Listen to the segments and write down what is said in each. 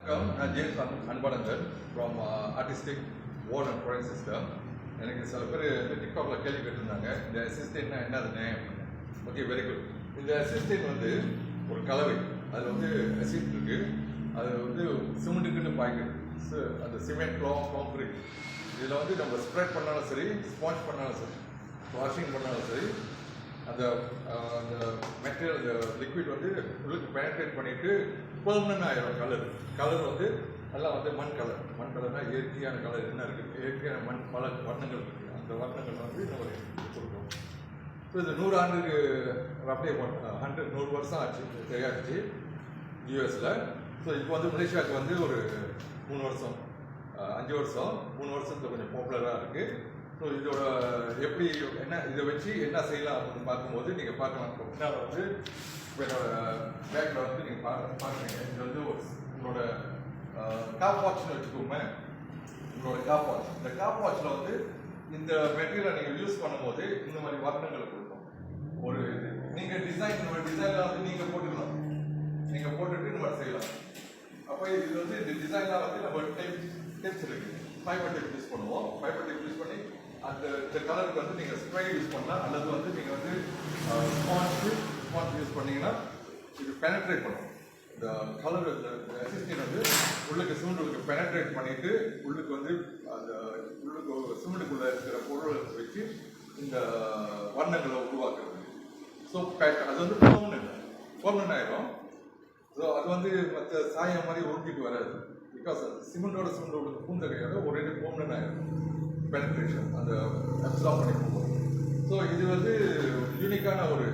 நான் James Anbazhagan from artistic ward and product system. எனக்கு சில பேர் வந்து டிக்டாக்ல கேள்வி கேட்டிருந்தாங்க, இந்த அசிஸ்டன்ட்னா என்னதுன்னு அப்படின்னு. Okay, very good. இந்த அசிஸ்டன்ட் வந்து ஒரு கலவை. அதில் வந்து அசிட் இருக்குது, அது வந்து சிமெண்ட்டுக்குன்னு பாய்க்குது. அந்த சிமெண்ட் கான்க்ரீட் இதில் வந்து நம்ம ஸ்ப்ரெட் பண்ணாலும் சரி, ஸ்பாஞ்ச் பண்ணாலும் சரி, வாஷிங் பண்ணாலும் சரி, அந்த மெட்டீரியல் அந்த லிக்விட் வந்து உள்ளுக்கு பெனட்ரேட் பண்ணிவிட்டு பெர்மனன்ட் ஆயிரும். கலர் வந்து நல்லா வந்து மண் கலர்னால் இயற்கையான கலர் என்ன இருக்குது, இயற்கையான மண் பல வர்ணங்கள் இருக்குது. அந்த வர்ணங்கள் வந்து நம்ம கொடுக்குறோம். ஸோ இது 100 ஆண்டுக்கு அப்படியே 100 வருஷம் ஆச்சு தயாரிச்சு யூஎஸில். ஸோ இப்போ வந்து மலேசியாவுக்கு வந்து ஒரு 3 வருஷம் 5 வருஷம் 3 வருஷத்துக்கு கொஞ்சம் பாப்புலராக இருக்குது. ஸோ இதோட எப்படி என்ன இதை வச்சு என்ன செய்யலாம் அப்படின்னு பார்க்கும்போது நீங்கள் பார்க்கலாம். பின்னால் வந்து இப்போ என்னோட பேக்கில் வந்து நீங்கள் பார்க்குறீங்க. இது வந்து உங்களோட காப் வாட்ச்னு வச்சுக்கோங்க. உங்களோட காப் வாட்ச், இந்த காப் வாட்சில் வந்து இந்த மெட்டீரியலை நீங்கள் யூஸ் பண்ணும்போது இந்த மாதிரி வர்ணங்களை கொடுக்கும். ஒரு நீங்கள் டிசைனில் வந்து நீங்கள் போட்டுக்கலாம், நீங்கள் போட்டுட்டு இந்த மாதிரி செய்யலாம். அப்போ இது வந்து இந்த டிசைன்லாம் வந்து நம்ம டிப்ஸ் இருக்குது. ஃபைபர் டிப் யூஸ் பண்ணுவோம். ஃபைபர் டிப் யூஸ் பண்ணி இந்த கலருக்கு வந்து நீங்கள் ஸ்ப்ரே யூஸ் பண்ணலாம், அல்லது வந்து நீங்கள் வந்து ஸ்பாஞ்ச் யூஸ் பண்ணிங்கன்னா இது பெனட்ரேட் பண்ணும். இந்த கலர் இந்த அசிஸ்டன்ட் வந்து உள்ளுக்கு சிமெண்ட்டுக்கு பெனட்ரேட் பண்ணிவிட்டு உள்ளுக்கு வந்து அந்த உள்ளுக்கு சிமெண்ட்டுக்குள்ளே இருக்கிற பொருளை வச்சு இந்த வண்ணங்களை உருவாக்குறது. ஸோ அது வந்து பெர்மனன்ட் ஆயிரும். ஸோ அது வந்து மற்ற சாயம் மாதிரி உருட்டிட்டு வராது. பிகாஸ் சிமெண்டோட பூந்தகையோட ஒரே பெர்மனன்ட் ஆயிரும். பெனட்ரேஷன் அந்த அப்சார்ப் பண்ணி போகும். ஸோ இது வந்து யூனிக்கான ஒரு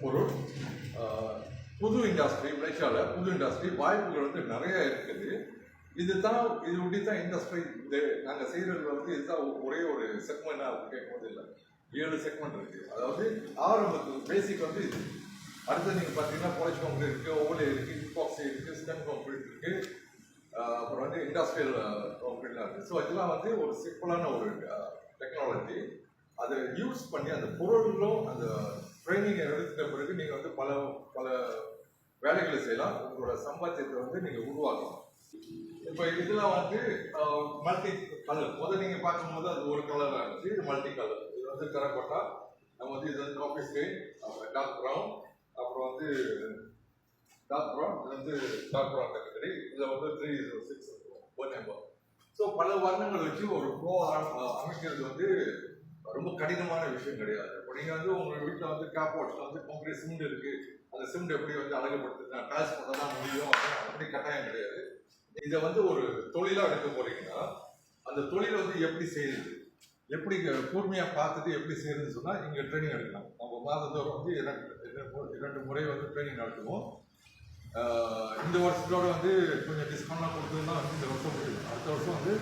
பொருள். புது இண்டஸ்ட்ரி, மலேசியாவில் புது இண்டஸ்ட்ரி வாய்ப்புகள் வந்து நிறைய இருக்குது. இது ஒட்டி தான் இண்டஸ்ட்ரி. இது நாங்கள் செய்கிறது வந்து இதுதான் ஒரே ஒரு செக்மெண்ட்டாக கேட்கும்போது இல்லை, 7 செக்மெண்ட் இருக்குது. அதாவது ஆரம்பத்துக்கு பேசிக் வந்து இது. அடுத்து நீங்கள் பார்த்தீங்கன்னா பாலிஷ் கான்கிரீட் இருக்குது, ஓவலே இருக்குது, இப்பாக்சி இருக்குது, ஸ்டெம் கான்கிரீட் இருக்குது, அப்புறம் வந்து இண்டஸ்ட்ரியல் கான்கிரீட்லாம் இருக்குது. ஸோ இதெல்லாம் வந்து ஒரு சிம்பிளான ஒரு டெக்னாலஜி. அதை யூஸ் பண்ணி அந்த பொருள்களும் அந்த ட்ரைனிங் எடுத்துட்ட பிறகு நீங்கள் வந்து பல வேலைகளை செய்யலாம். உங்களோட சம்பாத்தியத்தை வந்து நீங்கள் உருவாக்கலாம். இப்போ இதெல்லாம் வந்து மல்டி கலர். முதல் நீங்கள் பார்க்கும்போது அது ஒரு கலராக இருந்துச்சு, இது மல்டி கலர். இது வந்து கரக்கோட்டா, நம்ம வந்து இது வந்து காஃபி ஸ்கை, டார்க் ப்ரௌன், அப்புறம் வந்து டார்க் ப்ரௌன், இது வந்து டார்க் ப்ரௌன் கேட்டகரி. இதில் வந்து 306 1 நம்பர். ஸோ பல வர்ணங்கள் வச்சு ஒரு ப்ரோ அமைக்கிறது வந்து ரொம்ப கடினமான விஷயம் கிடையாது. இப்போ நீங்கள் வந்து உங்கள் வீட்டில் வந்து கேப் வாட்சில் வந்து கான்கிரீட் சிமெண்ட் இருக்குது, அந்த சிமெண்ட் எப்படி வந்து அழகுபடுத்து டாஸ் பண்ண தான் முடியும் அப்படி கட்டாயம் கிடையாது. இதை வந்து ஒரு தொழிலாக எடுக்க போறீங்கன்னா அந்த தொழிலை வந்து எப்படி செய்யுது, எப்படி கூர்மையாக பார்த்துட்டு எப்படி செய்யுதுன்னு சொன்னால் இங்கே ட்ரைனிங் எடுக்கலாம். நம்ம மாதந்தோறும் வந்து 2 முறை வந்து ட்ரைனிங் நடத்துவோம். இந்த வருஷத்தோட வந்து கொஞ்சம் டிஸ்கவுண்ட்லாம் கொடுத்தோம்னா வந்து இந்த வருஷம் முடியும். அடுத்த வருஷம் வந்து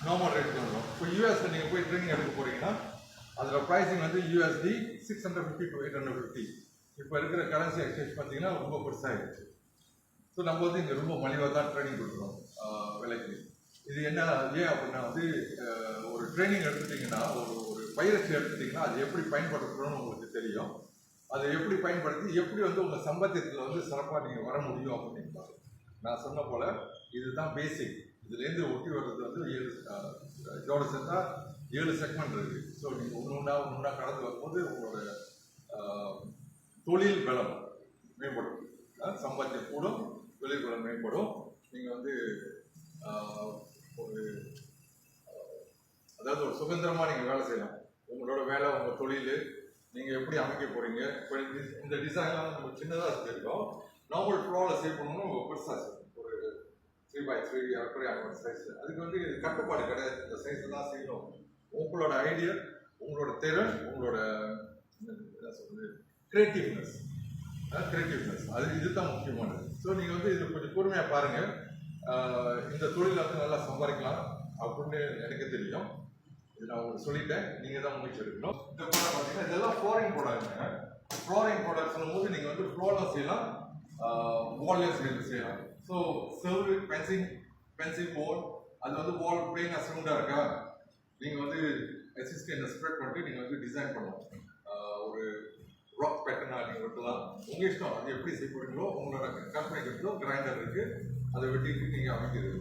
நார்மல் ரேட் வரும். இப்போ யூஎஸ்ல நீங்கள் போய் ட்ரைனிங் எடுக்க போறீங்கன்னா அதில் ப்ரைஸிங் வந்து USD 650 to 850. இப்போ இருக்கிற கரன்சி எக்ஸ்சேஞ்ச் பார்த்தீங்கன்னா ரொம்ப பெருசாகிடுச்சு. ஸோ நம்ம வந்து இங்கே ரொம்ப மலிவாக தான் ட்ரைனிங் கொடுக்குறோம் விலைக்கு. இது என்ன ஏன் அப்படின்னா வந்து ஒரு ட்ரைனிங் எடுத்துட்டிங்கன்னா ஒரு பயிற்சி எடுத்துட்டிங்கன்னா அது எப்படி பயன்படுத்தணும்னு உங்களுக்கு தெரியும். அதை எப்படி பயன்படுத்தி எப்படி வந்து உங்கள் சம்பாத்தியத்தில் வந்து சிறப்பாக நீங்கள் வர முடியும் அப்படின்னு பாருங்க. நான் சொன்ன போல் இதுதான் பேசிக். இதுலேருந்து ஒட்டி வர்றது வந்து 7 இதோட சேர்த்தா 7 செக்மெண்ட் இருக்குது. ஸோ நீங்கள் ஒன்றா கடந்து வரும்போது உங்களோட தொழில் பலம் மேம்படும், சம்பாத்தியம் கூடும், தொழில் பலம் மேம்படும். நீங்கள் வந்து அதாவது ஒரு சுதந்திரமாக நீங்கள் வேலை செய்யலாம். உங்களோட வேலை, உங்கள் தொழில் நீங்கள் எப்படி அமைக்க போகிறீங்க. இப்போ இந்த டிசைன்லாம் நம்ம சின்னதாக செஞ்சுருக்கோம். நார்மல் ஃப்ளோவில் சேவ் பண்ணணும், பெருசாக செய்யணும். ஒரு 3x3 அப்படி சைஸ். அதுக்கு வந்து கட்டுப்பாடு கிடையாது, இந்த சைஸ் தான் செய்யணும். உங்களோட ஐடியா, உங்களோட திறன், உங்களோட என்ன சொல்றது கிரியேட்டிவ்னஸ் அது இதுதான் முக்கியமானது. ஸோ நீங்கள் வந்து இது கொஞ்சம் பொறுமையாக பாருங்கள். இந்த தொழிலை வந்து நல்லா சம்பாதிக்கலாம் அப்படின்னு எனக்கு தெரியும். இது நான் உங்களுக்கு சொல்லிட்டேன், நீங்கள் தான் முயற்சி எடுக்கணும். இந்த ப்ராடக்ட் பார்த்தீங்கன்னா இதெல்லாம் ஃப்ளோரிங் ப்ராடக்ட்ங்க. ஃப்ளோரிங் ப்ராடக்ட் சொல்லும்போது நீங்கள் வந்து ஃப்ளோரில் செய்யலாம், வால்லையும் செய்யலாம். ஸோ செர்வு பென்சில் போர்ட், அது வந்து வால் பிளெயினாக சிமெண்டாக இருக்கா, நீங்கள் வந்து அசிஸ்டன்ட் ஸ்ப்ரெட் பண்ணிட்டு நீங்கள் வந்து டிசைன் பண்ணணும். ஒரு ராக் பேட்டர்னாக நீங்கள் வெட்டலாம், உங்கள் இஷ்டம். அது எப்படி செய்ய போறீங்களோ உங்களோட கற்பனைக்கு கிரைண்டர் இருக்குது, அதை வெட்டிட்டு நீங்கள் அமைக்கிறது.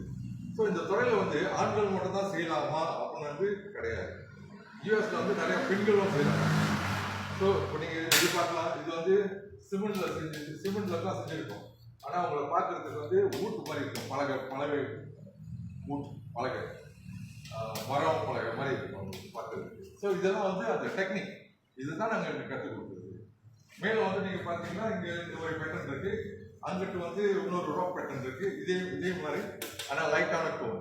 ஸோ இந்த துறையில் வந்து ஆண்கள் மட்டும் தான் செய்யலாமா அப்படின்னு வந்து கிடையாது. யூஎஸ்ல வந்து நிறைய பெண்களும் செய்யறாங்க. ஸோ இப்போ நீங்கள் இது பார்க்கலாம், இது வந்து சிமெண்ட்ல தான் செஞ்சுருக்கோம். ஆனால் உங்களை பார்க்கறதுக்கு வந்து ஊட்டு மாதிரி இருக்கும், பலகை ஊட்டு பலகை மரம் பலகை மாதிரி இருக்கும் உங்களுக்கு பார்க்கறதுக்கு. ஸோ இதெல்லாம் வந்து அந்த டெக்னிக் இதுதான் நாங்கள் கற்றுக் கொடுக்குறது. மேலும் வந்து நீங்கள் பார்த்தீங்கன்னா இங்கே இந்த ஒரு பேட்டர்ன் இருக்கு, அங்கிட்டு வந்து இன்னொரு ரோப் பேட்டர்ன் இருக்கு. இதே மாதிரி ஆனால் லைட்டான டோன்.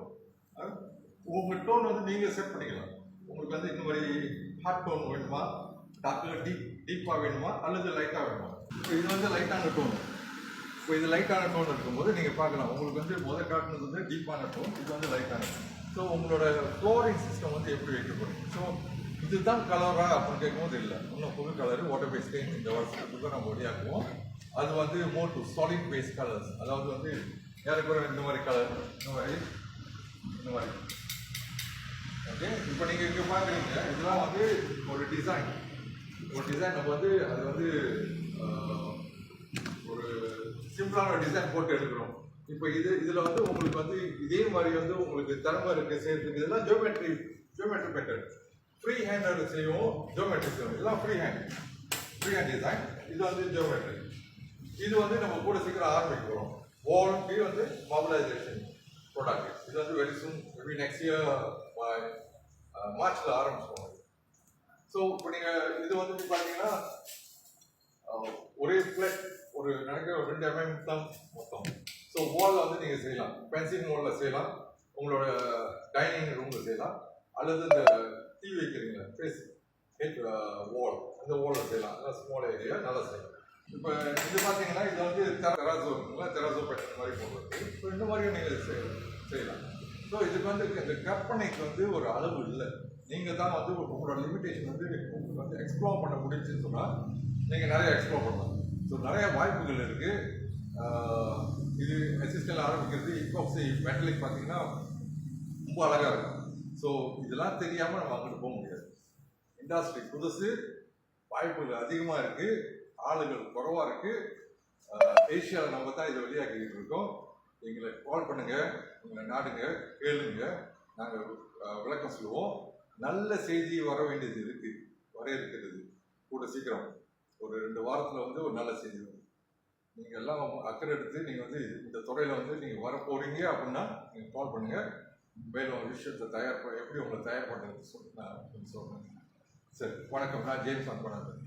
உங்கள் டோன் வந்து நீங்கள் செட் பண்ணிக்கலாம். உங்களுக்கு வந்து இந்த மாதிரி ஹாட் டோன் வேணுமா, டார்க்கில் டீப்பாக வேணுமா, அல்லது லைட்டாக வேணுமா. இப்போ இது வந்து லைட்டான டோன். இப்போ இது லைட்டான டோன் இருக்கும்போது நீங்கள் பார்க்கலாம், உங்களுக்கு வந்து முதல் காட்டுனது வந்து டீப்பான டோன், இது வந்து லைட்டான டோன். ஸோ உங்களோட ஃப்ளோரிங் சிஸ்டம் வந்து எப்படி வைக்க போகிறீங்க. ஸோ இதுதான் கலரா அப்படின்னு கேட்கும்போது இல்லை, இன்னும் புது கலரு வாட்டர் பேஸ்ட் இந்த வருஷத்துக்கு நம்ம ஒடியாக்குவோம். அது வந்து more to solid paste colours, அதாவது வந்து யாருக்குற இந்த மாதிரி கலர், இந்த மாதிரி ஓகே. இப்போ நீங்கள் இங்கே பார்க்குறீங்க, இதெல்லாம் வந்து ஒரு டிசைன் நம்ம வந்து அது வந்து ஒரு சிம்பிளான டிசைன் போட்டு எடுக்கிறோம். இப்போ இதில் வந்து உங்களுக்கு வந்து இதே மாதிரி வந்து உங்களுக்கு திறமை இருக்குது செய்யறதுக்கு. இதெல்லாம் ஜியோமெட்ரி மெத்தட். ஃப்ரீ ஹேண்டோட செய்வோம், ஜியோமெட்ரி செய்வோம். இதெல்லாம் ஃப்ரீ ஹேண்ட் டிசைன். இது வந்து ஜியோமெட்ரி. இது வந்து நம்ம கூட சீக்கிரம் ஆரம்பிக்க போகிறோம். வால்பி வந்து மார்பலைசேஷன் ப்ராடக்ட். இது வந்து very soon, maybe next year மார்ச்சில் ஆரம்பிச்சிடுவோம். ஸோ இப்போ நீங்கள் இது வந்து பார்த்தீங்கன்னா ஒரே பிளேட் ஒரு நினைக்கிற 2 mm தான் மொத்தம். ஸோ வாலில் வந்து நீங்கள் செய்யலாம், பென்சில் வாலில் செய்யலாம், உங்களோட டைனிங் ரூமில் செய்யலாம், அல்லது இந்த டீ வைக்கிறீங்களா ஃபேஸ் வால், அந்த வாலில் செய்யலாம். நல்லா ஸ்மால் ஏரியா நல்லா செய்யலாம். இப்போ இது பார்த்தீங்கன்னா இது வந்து தெராசோ இருக்குங்களா, தெராசோ பேட்டர்ன் மாதிரி போடுறது. இப்போ இந்த மாதிரியும் நீங்கள் செய்யலாம். ஸோ இதுக்கு வந்து இந்த கற்பனைக்கு வந்து ஒரு அளவு இல்லை. நீங்கள் தான் வந்து உங்களோட லிமிடேஷன் வந்து உங்களுக்கு வந்து எக்ஸ்ப்ளோர் பண்ண முடிஞ்சுன்னு சொன்னால் நீங்கள் நிறைய எக்ஸ்ப்ளோர் பண்ணலாம். ஸோ நிறைய வாய்ப்புகள் இருக்குது. இது அசிஸ்டன்ட் ஆரம்பிக்கிறது இப்பாக்சி மெட்டலிக் பார்த்தீங்கன்னா ரொம்ப அழகாக இருக்கும். ஸோ இதெல்லாம் தெரியாமல் நம்ம அங்கிட்டு போக முடியாது. இண்டஸ்ட்ரி புதுசு, வாய்ப்புகள் அதிகமாக இருக்குது, ஆளுகள் குறைவாக இருக்குது. ஏஷியாவில் நம்ம தான் இதை வெளியாக்கிட்டு இருக்கோம். எங்களை கால் பண்ணுங்கள், உங்களை நாடுங்க, கேளுங்க, நாங்கள் விளக்கம் சொல்லுவோம். நல்ல செய்தி வர வேண்டியது இருக்கிறது கூட சீக்கிரம். ஒரு 2 வாரத்தில் வந்து ஒரு நல்ல செய்தி வரும். நீங்கள் எல்லாம் அக்கறை எடுத்து நீங்கள் வந்து இந்த துறையில் வந்து நீங்கள் வர போகிறீங்க அப்படின்னா நீங்கள் கால் பண்ணுங்கள். மேலும் விஷயத்தை எப்படி உங்களை தயார் பண்ணுறது நான் சொல்கிறேன். சரி, வணக்கம். நான் ஜேம்ஸ் அன்பனாதன்.